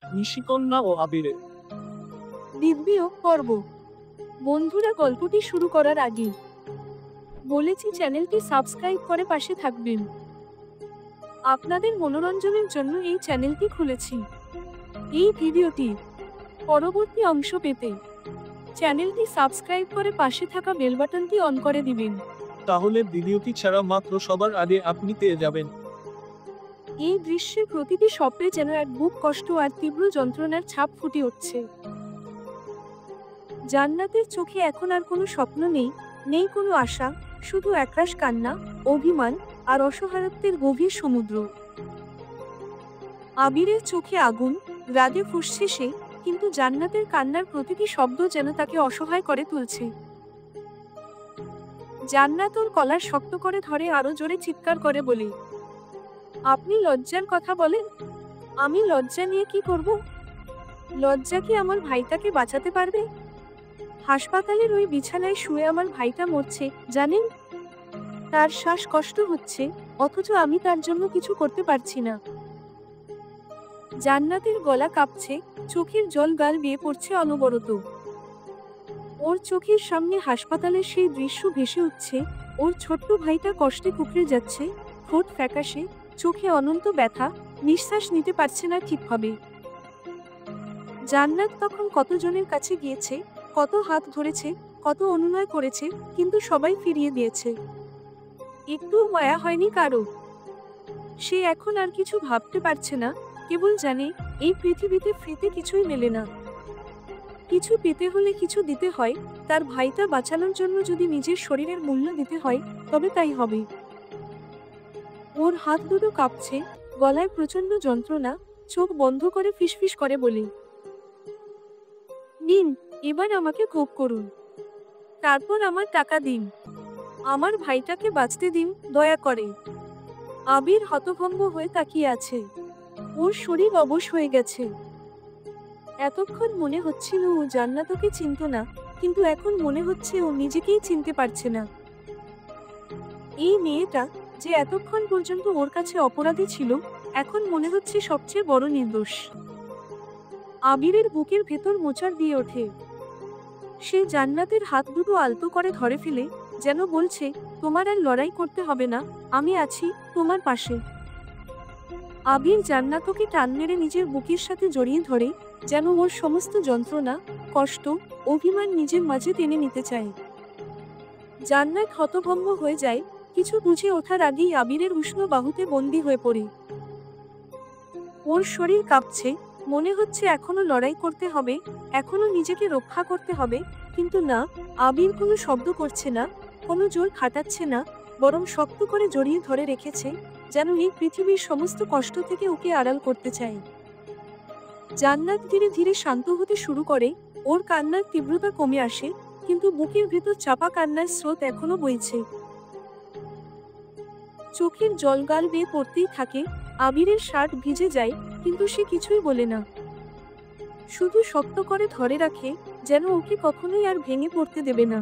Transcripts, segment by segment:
নিশিকন্যা ও আবিরে বিদ্বিয়োগ পর্ব। বন্ধুরা, গল্পটি শুরু করার আগে বলেছি চ্যানেলটি সাবস্ক্রাইব করে পাশে থাকবেন। আপনাদের মনোরঞ্জনের জন্য এই চ্যানেলটি খুলেছি। এই ভিডিওটি পরবর্তী অংশ পেতে চ্যানেলটি সাবস্ক্রাইব করে পাশে থাকা বেল বাটনটি অন করে দিবেন। তাহলে ভিডিওটি ছাড়া মাত্র সবার আগে আপনি পেয়ে যাবেন। এই দৃশ্যে প্রতিটি শব্দে যেন এক বুক কষ্ট আর তীব্র যন্ত্রণার ছাপ ফুটে উঠছে। জান্নাতের চোখে এখন আর কোনো স্বপ্ন নেই, নেই কোনো আশা, শুধু একরাশ কান্না, অভিমান আর অসহায়ত্বের গভীর সমুদ্র। আবিরের চোখে আগুন, রাগে ফুঁসছে সে, কিন্তু জান্নাতের কান্নার প্রতিটি শব্দ যেন তাকে অসহায় করে তুলছে। জান্নাত ওর কলার শক্ত করে ধরে আরো জোরে চিৎকার করে বলে, আপনি লজ্জার কথা বলেন? আমি লজ্জা নিয়ে কি করব? লজ্জা কি আমার ভাইটাকে বাঁচাতে পারবে? হাসপাতালের ওই বিছানায় শুয়ে আমার ভাইটা মরছে, জানেন? তার শ্বাসকষ্ট হচ্ছে, অথচ আমি তার জন্য কিছু করতে পারছি না। জান্নাতের গলা কাঁপছে, চোখের জল গাল বেয়ে পড়ছে অনবরত। ওর চোখের সামনে হাসপাতালের সেই দৃশ্য ভেসে উঠছে, ওর ছোট্ট ভাইটা কষ্টে কুকড়ে যাচ্ছে, ঠোঁট ফ্যাকাশে, চোখে অনন্ত ব্যথা, নিঃশ্বাস নিতে পারছে না ঠিকভাবে। জান্নাত তখন কতজনের কাছে গিয়েছে, কত হাত ধরেছে, কত অনুনয় করেছে, কিন্তু সবাই ফিরিয়ে দিয়েছে। একটুও মায়া হয়নি কারো। সে এখন আর কিছু ভাবতে পারছে না, কেবল জানে এই পৃথিবীতে ফ্রিতে কিছুই মেলে না। কিছু পেতে হলে কিছু দিতে হয়, তার ভাইটা বাঁচানোর জন্য যদি নিজের শরীরের মূল্য দিতে হয়, তবে তাই হবে। ওর হাত দুটো কাঁপছে, গলায় প্রচন্ড যন্ত্রণা, চোখ বন্ধ করে ফিসফিস করে বলে, নিন, এবার আমাকে কোপ করুন, তারপর আমার টাকা দিন, আমার ভাইটাকে বাঁচতে দিন, দয়া করে। আবির হতভম্ব হয়ে তাকিয়ে আছে। ওর শরীর অবশ হয়ে গেছে। এতক্ষণ মনে হচ্ছিল ও জান্নাতকে চিনত না, কিন্তু এখন মনে হচ্ছে ও নিজেকেই চিনতে পারছে না। এই মেয়েটা, যে এতক্ষণ পর্যন্ত ওর কাছে অপরাধী ছিল, এখন মনে হচ্ছে সবচেয়ে বড় নির্দোষ। আবিরের বুকের ভেতর মোচড় দিয়ে ওঠে। সে জান্নাতের হাত দুটো আলতো করে ধরে ফেলে, যেন বলছে, তোমার আর লড়াই করতে হবে না, আমি আছি তোমার পাশে। আবির জান্নাতকে টান মেরে নিজের বুকের সাথে জড়িয়ে ধরে, যেন ওর সমস্ত যন্ত্রণা, কষ্ট, অভিমান নিজের মাঝে টেনে নিতে চায়। জান্নাত হতভম্ব হয়ে যায়, কিছু বুঝে ওঠার আগেই আবিরের উষ্ণ বাহুতে বন্দী হয়ে পড়ে। ওর শরীর কাঁপছে, মনে হচ্ছে এখনো লড়াই করতে হবে, এখনো নিজেকে রক্ষা করতে হবে, কিন্তু না, আবির কোনো শব্দ করছে না, কোনো জোর খাটাচ্ছে না, বরং শক্ত করে জড়িয়ে ধরে রেখেছে, যেন এই পৃথিবীর সমস্ত কষ্ট থেকে ওকে আড়াল করতে চায়। জান্নাত ধীরে ধীরে শান্ত হতে শুরু করে, ওর কান্নার তীব্রতা কমে আসে, কিন্তু বুকের ভেতর চাপা কান্নার স্রোত এখনো বইছে। চোখের জল গাল বেয়ে পড়তেই থাকে, আবিরের শার্ট ভিজে যায়, কিন্তু সে কিছুই বলে না। শুধু শক্ত করে ধরে রাখে, যেন ওকে কখনোই আর ভেঙে পড়তে দেবে না।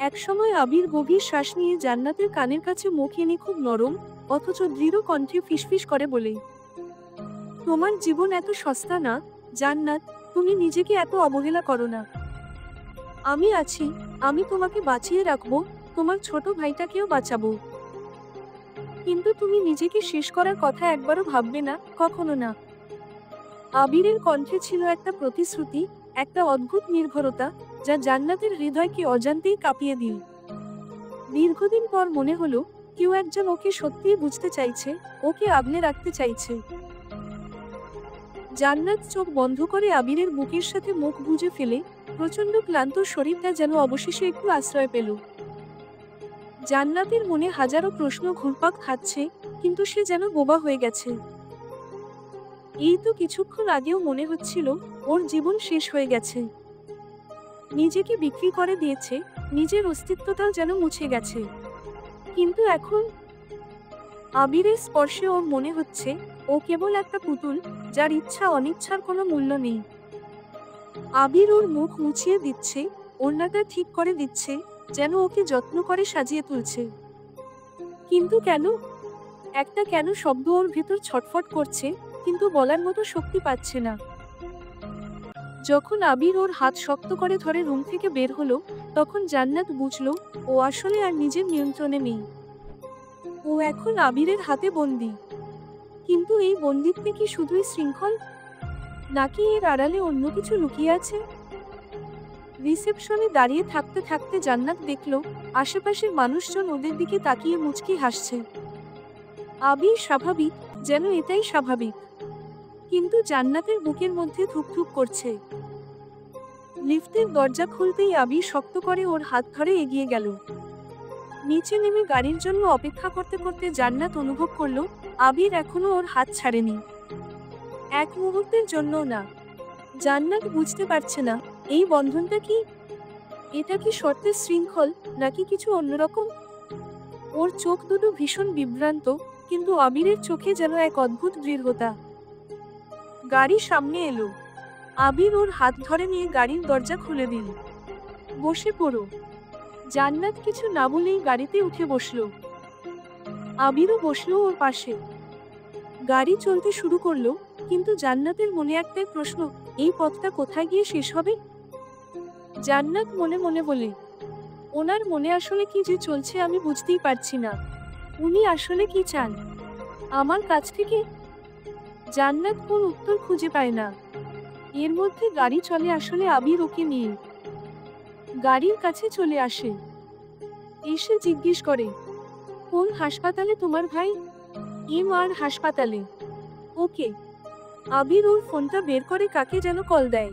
একসময় আবির গভীর শ্বাস নিয়ে জান্নাতের কানের কাছে মুখ এনে খুব নরম, অথচ দৃঢ় কণ্ঠে ফিসফিস করে বলে, তোমার জীবন এত সস্তা না, জান্নাত, তুমি নিজেকে এত অবহেলা করো না। আমি আছি, আমি তোমাকে বাঁচিয়ে রাখবো, তোমার ছোট ভাইটাকেও বাঁচাবো। কিন্তু তুমি নিজেকে শেষ করার কথা একবারও ভাববে না, কখনো না। আবিরের কণ্ঠে ছিল একটা প্রতিশ্রুতি, একটা অদ্ভুত নির্ভরতা, যা জান্নাতের হৃদয়কে অজান্তেই কাঁপিয়ে দিল। দীর্ঘদিন পর মনে হলো, কেউ একজন ওকে সত্যিই বুঝতে চাইছে, ওকে আগলে রাখতে চাইছে। জান্নাত চোখ বন্ধ করে আবিরের বুকের সাথে মুখ গুজে ফেলে, প্রচন্ড ক্লান্ত শরীরটা যেন অবশেষে একটু আশ্রয় পেল। জান্নাতের মনে হাজারো প্রশ্ন ঘুরপাক খাচ্ছে, কিন্তু সে যেন বোবা হয়ে গেছে। এই তো কিছুক্ষণ আগেও মনে হচ্ছিল, ওর জীবন শেষ হয়ে গেছে। নিজেকে বিক্রি করে দিয়েছে, নিজের অস্তিত্বটাও যেন মুছে গেছে। কিন্তু এখন আবিরের স্পর্শে ওর মনে হচ্ছে, ও কেবল একটা পুতুল, যার ইচ্ছা অনিচ্ছার কোনো মূল্য নেই। আবির ওর মুখ মুছিয়ে দিচ্ছে, ওড়নাটা ঠিক করে দিচ্ছে, যেন ওকে যত্ন করে সাজিয়ে তুলছে। কিন্তু কেন? একটা কেন শব্দ ওর ভেতর ছটফট করছে, কিন্তু বলার মতো শক্তি পাচ্ছে না। যখন আবির ওর হাত শক্ত করে ধরে রুম থেকে বের হলো, তখন জান্নাত বুঝলো ও আসলে আর নিজের নিয়ন্ত্রণে নেই। ও এখন আবিরের হাতে বন্দী। কিন্তু এই বন্দিত্বে কি শুধুই শৃঙ্খল, নাকি এর আড়ালে অন্য কিছু লুকিয়ে আছে? রিসেপশনে দাঁড়িয়ে থাকতে থাকতে জান্নাত দেখল আশেপাশের মানুষজন ওদের দিকে তাকিয়ে মুচকি হাসছে। আবির স্বাভাবিক, যেন এটাই স্বাভাবিক, কিন্তু জান্নাতের বুকের মধ্যে ধুকধুক করছে। লিফটের দরজা খুলতেই আবির শক্ত করে ওর হাত ধরে এগিয়ে গেল। নিচে নেমে গাড়ির জন্য অপেক্ষা করতে করতে জান্নাত অনুভব করলো আবির এখনো ওর হাত ছাড়েনি, এক মুহূর্তের জন্যও না। জান্নাত বুঝতে পারছে না এই বন্ধনটা কি, এটা কি শর্তের শৃঙ্খল নাকি কিছু অন্যরকম। ওর চোখ দুটো ভীষণ বিভ্রান্ত, কিন্তু আবিরের চোখে যেন এক অদ্ভুত দৃঢ়তা। গাড়ি সামনে এলো। আবির ওর হাত ধরে নিয়ে গাড়ির দরজা খুলে দিল। বসে পড়ো। জান্নাত কিছু না বলেই গাড়িতে উঠে বসলো। আবিরও বসলো ওর পাশে। গাড়ি চলতে শুরু করলো, কিন্তু জান্নাতের মনে একটাই প্রশ্ন, এই পথটা কোথায় গিয়ে শেষ হবে? জান্নাত মনে মনে বলে, ওনার মনে আসলে কি যে চলছে আমি বুঝতেই পারছি না। উনি আসলে কি চান আমার কাছ থেকে? জান্নাত কোন উত্তর খুঁজে পায় না। এর মধ্যে গাড়ি চলে আসলে আবির ওকে নিয়ে। গাড়ির কাছে চলে আসে, এসে জিজ্ঞেস করে, কোন হাসপাতালে তোমার ভাই? MR হাসপাতালে। ওকে। আবির ওর ফোনটা বের করে কাকে যেন কল দেয়।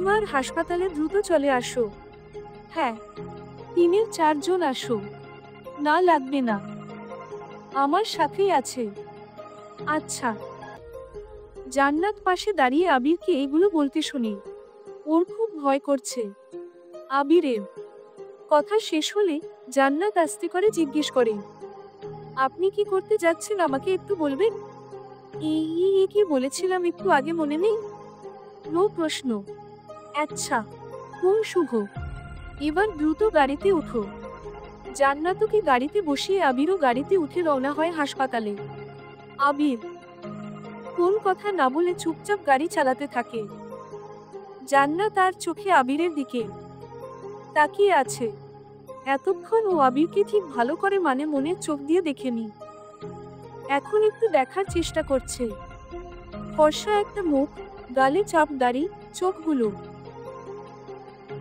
MR হাসপাতালে দ্রুত চলে আসো। হ্যাঁ, 3-4 জন আসো। না লাগবে না, আমার সাথেই আছে। আচ্ছা। জান্নাত পাশে দাঁড়িয়ে আবিরকে এগুলো বলতে শুনি। ওর খুব ভয় করছে। আবিরের কথা শেষ হলে জান্নাত আস্তে করে জিজ্ঞেস করে, আপনি কি করতে যাচ্ছেন আমাকে একটু বলবেন? কি বলেছিলাম একটু আগে মনে নেই? নো প্রশ্ন। আচ্ছা, কোন শুভ? এবার দ্রুত গাড়িতে উঠো। জান্নাতকে গাড়িতে বসিয়ে আবিরও গাড়িতে উঠে রওনা হয় হাসপাতালে। আবির কোন কথা না বলে চুপচাপ গাড়ি চালাতে থাকে। জান্নাত তার চোখে আবিরের দিকে তাকিয়ে আছে। এতক্ষণ ও আবিরকে ঠিক ভালো করে মনের চোখ দিয়ে দেখেনি। এখন একটু দেখার চেষ্টা করছে। ফর্সা একটা মুখ, গালে চাপ দাড়ি, চোখগুলো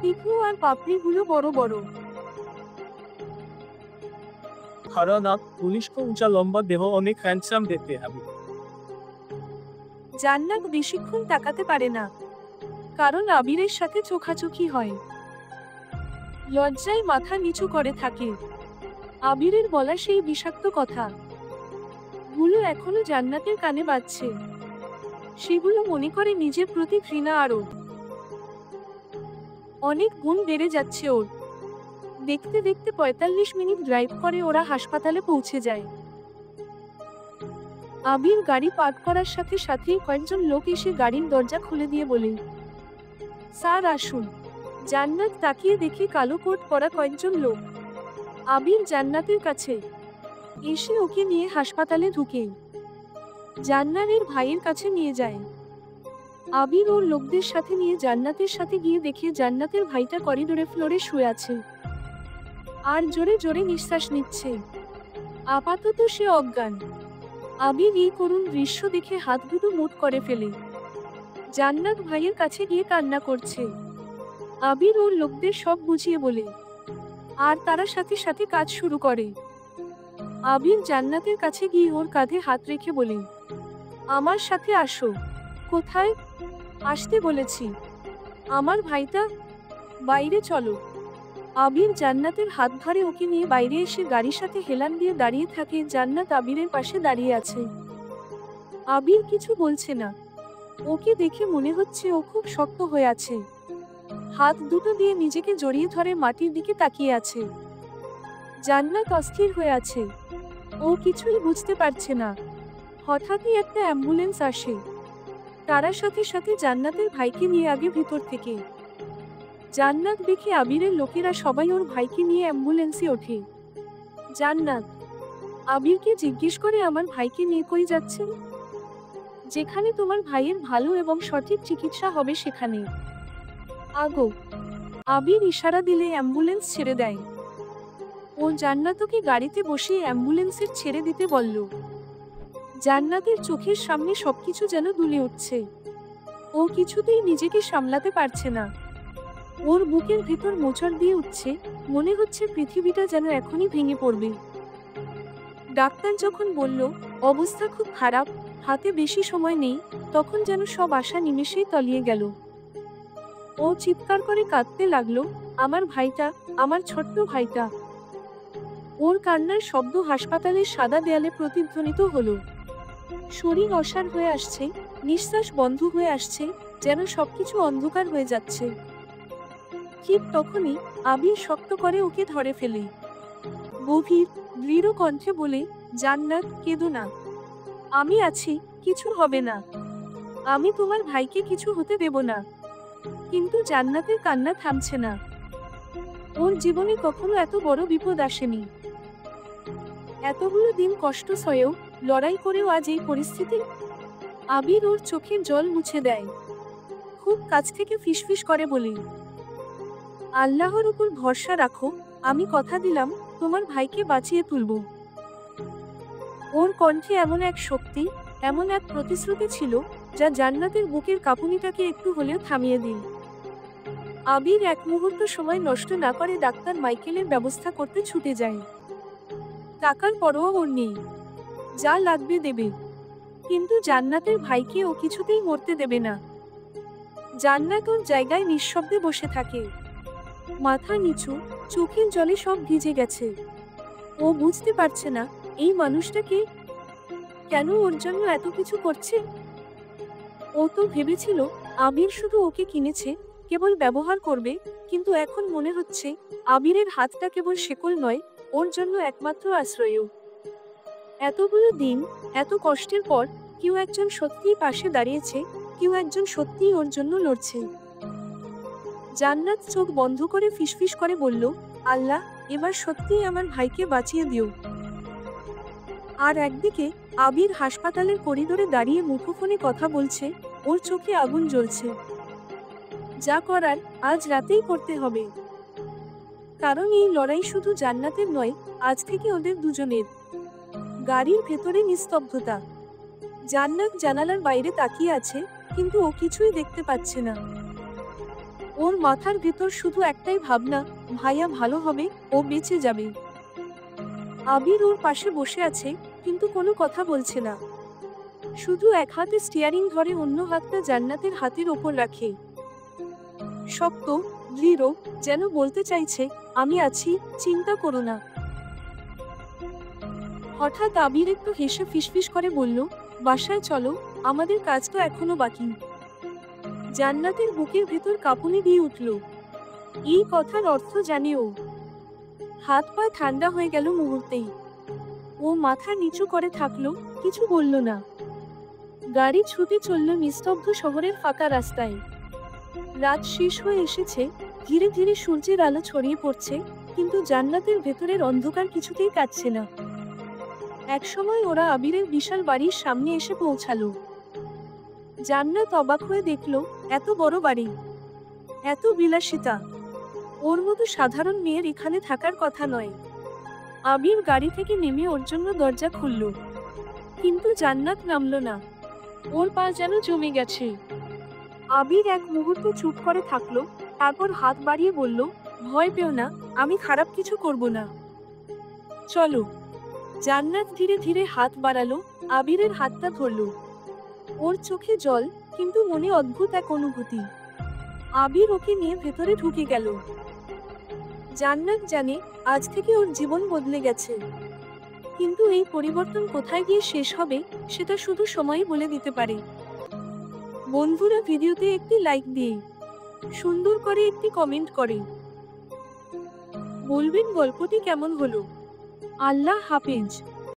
তীক্ষ্ণ আর পাপড়িগুলো বড় বড়। খাড়া নাক, বলিষ্ঠ উঁচা লম্বা দেহ, অনেক হ্যান্ডসাম দেখতে হবে। জান্নাত বেশিক্ষণ তাকাতে পারে না, কারণ আবিরের সাথে চোখাচোখি হয়। লজ্জায় মাথা নিচু করে থাকে। আবিরের বলা সেই বিষাক্ত কথা গুলো এখনো জান্নাতের কানে বাজছে। সেগুলো মনে করে নিজের প্রতি ঘৃণা আরো অনেক গুণ বেড়ে যাচ্ছে ওর। দেখতে দেখতে 45 মিনিট ড্রাইভ করে ওরা হাসপাতালে পৌঁছে যায়। আবির গাড়ি পার্ক করার সাথে সাথেই কয়েকজন লোক এসে গাড়ির দরজা খুলে দিয়ে বলে, স্যার আসুন। জান্নাত তাকিয়ে দেখে কালো কোট পরা কয়েকজন লোক। আবির জান্নাতের কাছে এসে ওকে নিয়ে হাসপাতালে ঢুকে জান্নাতের ভাইয়ের কাছে নিয়ে যায়। আবির ওর লোকদের সাথে নিয়ে জান্নাতের সাথে গিয়ে দেখে জান্নাতের ভাইটা করিডোরে ফ্লোরে শুয়ে আছে আর জোরে জোরে নিঃশ্বাস নিচ্ছে। আপাতত সে অজ্ঞান। আবির এই করুণ দৃশ্য দেখে হাত দুটো মুঠ করে ফেলে। জান্নাত ভাইয়ের কাছে গিয়ে কান্না করছে। আবির ওর লোকদের সব বুঝিয়ে বলে, আর তারা সাথে সাথে কাজ শুরু করে। আবির জান্নাতের কাছে গিয়ে ওর কাঁধে হাত রেখে বলে, আমার সাথে আসো। কোথায়? আসতে বলেছি। আমার ভাইটা? বাইরে চলো। আবির জান্নাতের হাত ধরে ওকে নিয়ে বাইরে এসে গাড়ির সাথে হেলান দিয়ে দাঁড়িয়ে থাকে। জান্নাত আবিরের পাশে দাঁড়িয়ে আছে। আবির কিছু বলছে না। ওকে দেখে মনে হচ্ছে ও খুব শক্ত হয়ে আছে। হাত দুটো দিয়ে নিজেকে জড়িয়ে ধরে মাটির দিকে তাকিয়ে আছে। জান্নাত অস্থির হয়ে আছে। ও কিছুই বুঝতে পারছে না। হঠাৎই একটা অ্যাম্বুলেন্স আসে। তারা সাথে সাথে জান্নাতের ভাইকে নিয়ে আগে ভিতর থেকে। জান্নাত দেখে আবিরের লোকেরা সবাই ওর ভাইকে নিয়ে অ্যাম্বুলেন্সে ওঠে। জান্নাত আবিরকে জিজ্ঞেস করে, আমার ভাইকে নিয়ে কই যাচ্ছেন? যেখানে তোমার ভাইয়ের ভালো এবং সঠিক চিকিৎসা হবে সেখানে। আগো। আবির ইশারা দিলে অ্যাম্বুলেন্স ছেড়ে দেয়। ও জান্নাতকে গাড়িতে বসিয়ে অ্যাম্বুলেন্সের ছেড়ে দিতে বলল। জান্নাতের চোখের সামনে সবকিছু যেন দুলে উঠছে। ও কিছুতেই নিজেকে সামলাতে পারছে না। ওর বুকের ভেতর মোচড় দিয়ে উঠছে, মনে হচ্ছে পৃথিবীটা যেন এখনই ভেঙে পড়বে। ডাক্তার যখন বলল অবস্থা খুব খারাপ, হাতে বেশি সময় নেই, তখন যেন সব আশা নিমেষেই তলিয়ে গেল। ও চিৎকার করে কাঁদতে লাগলো, আমার ভাইটা, আমার ছোট্ট ভাইটা। ওর কান্নার শব্দ হাসপাতালের সাদা দেয়ালে প্রতিধ্বনিত হলো। শরীর অসাড় হয়ে আসছে, নিঃশ্বাস বন্ধ হয়ে আসছে, যেন সবকিছু অন্ধকার হয়ে যাচ্ছে। ঠিক তখনই আবির শক্ত করে ওকে ধরে ফেলে। গভীর, দৃঢ় কণ্ঠে বলে, জান্নাত, কেঁদো না। আমি আছি, কিছু হবে না। আমি তোমার ভাইকে কিছু হতে দেব না। কিন্তু জান্নাতের কান্না থামছে না। ওর জীবনে কখনো এত বড় বিপদ আসেনি। এতগুলো দিন কষ্ট সয়েও, লড়াই করেও আজ এই পরিস্থিতি। আবির ওর চোখের জল মুছে দেয়। খুব কাছ থেকে ফিসফিস করে বলে, আল্লাহর উপর ভরসা রাখো, আমি কথা দিলাম তোমার ভাইকে বাঁচিয়ে তুলব। ওর কণ্ঠে এমন এক শক্তি, এমন এক প্রতিশ্রুতি ছিল, যা জান্নাতের বুকের কাঁপুনিটাকে একটু হলেও থামিয়ে দিল। আবির এক মুহূর্ত সময় নষ্ট না করে ডাক্তার মাইকেলের ব্যবস্থা করতে ছুটে যায়। টাকার পরোয়া ওর নেই, যা লাগবে দেবে। কিন্তু জান্নাতের ভাইকে ও কিছুতেই মরতে দেবে না। জান্নাত ওর জায়গায় নিঃশব্দে বসে থাকে, মাথা নিচু, চোখের জলে সব ভিজে গেছে। ও বুঝতে পারছে না এই মানুষটাকে কেন ওর জন্য এত কিছু করছে। ও তো ভেবেছিল আবির শুধু ওকে কিনেছে, কেবল ব্যবহার করবে, কিন্তু এখন মনে হচ্ছে আবিরের হাতটা কেবল শেকল নয়, ওর জন্য একমাত্র আশ্রয়ও। এতগুলো দিন, এত কষ্টের পর কেউ একজন সত্যিই পাশে দাঁড়িয়েছে, কেউ একজন সত্যিই ওর জন্য লড়ছে। জান্নাত চোখ বন্ধ করে ফিসফিস করে বলল, আল্লাহ, এবার সত্যিই আমার ভাইকে বাঁচিয়ে দিও। আর একদিকে আবির হাসপাতালের করিডোরে দাঁড়িয়ে মুঠোফোনে কথা বলছে, ওর চোখে আগুন জ্বলছে। যা করার আজ রাতেই করতে হবে। কারণ এই লড়াই শুধু জান্নাতের নয়, আজ থেকে ওদের দুজনের। গাড়ির ভেতরে নিস্তব্ধতা। জান্নাত জানালার বাইরে তাকিয়ে আছে, কিন্তু ও কিছুই দেখতে পাচ্ছে না। ওর মাথার ভেতর শুধু একটাই ভাবনা, ভাইয়া ভালো হবে, ও বেঁচে যাবে। আবির ওর পাশে বসে আছে, কিন্তু কোনো কথা বলছে না। শুধু এক হাতে স্টিয়ারিং ধরে, অন্য হাতটা জান্নাতের হাতের ওপর রাখে। শক্ত, দৃঢ়, যেন বলতে চাইছে, আমি আছি, চিন্তা করো না। হঠাৎ আবির একটু হেসে ফিসফিস করে বলল, বাসায় চলো, আমাদের কাজ তো এখনো বাকি। জান্নাতের বুকের ভেতর কাঁপুনি দিয়ে উঠল। এই কথার অর্থ জানে ও। হাত পা ঠান্ডা হয়ে গেল মুহূর্তেই। ও মাথা নিচু করে থাকলো, কিছু বলল না। গাড়ি ছুটে চলল নিস্তব্ধ শহরের ফাঁকা রাস্তায়। রাত শেষ হয়ে এসেছে, ধীরে ধীরে সূর্যের আলো ছড়িয়ে পড়ছে, কিন্তু জান্নাতের ভেতরের অন্ধকার কিছুতেই কাটছে না। একসময় ওরা আবিরের বিশাল বাড়ির সামনে এসে পৌঁছালো। জান্নাত অবাক হয়ে দেখল, এত বড় বাড়ি, এত বিলাসিতা। ওর মতো সাধারণ মেয়ের এখানে থাকার কথা নয়। আবির গাড়ি থেকে নেমে ওর জন্য দরজা খুলল, কিন্তু জান্নাত নামল না। ওর পা যেন জমে গেছে। আবির এক মুহূর্ত চুপ করে থাকলো, তারপর হাত বাড়িয়ে বলল, ভয় পেও না, আমি খারাপ কিছু করব না। চলো। জান্নাত ধীরে ধীরে হাত বাড়ালো, আবিরের হাতটা ধরল। ওর চোখে জল, কিন্তু মনে অদ্ভুত এক অনুভূতি। আবির ওকে নিয়ে ভেতরে ঢুকে গেল। জান্নাত জানে আজ থেকে ওর জীবন বদলে গেছে, কিন্তু এই পরিবর্তন কোথায় গিয়ে শেষ হবে সেটা শুধু সময়ই বলে দিতে পারে। বন্ধুরা, ভিডিওতে একটি লাইক দিয়ে, সুন্দর করে একটি কমেন্ট করে বলবেন গল্পটি কেমন হলো। আল্লাহ হাফেজ।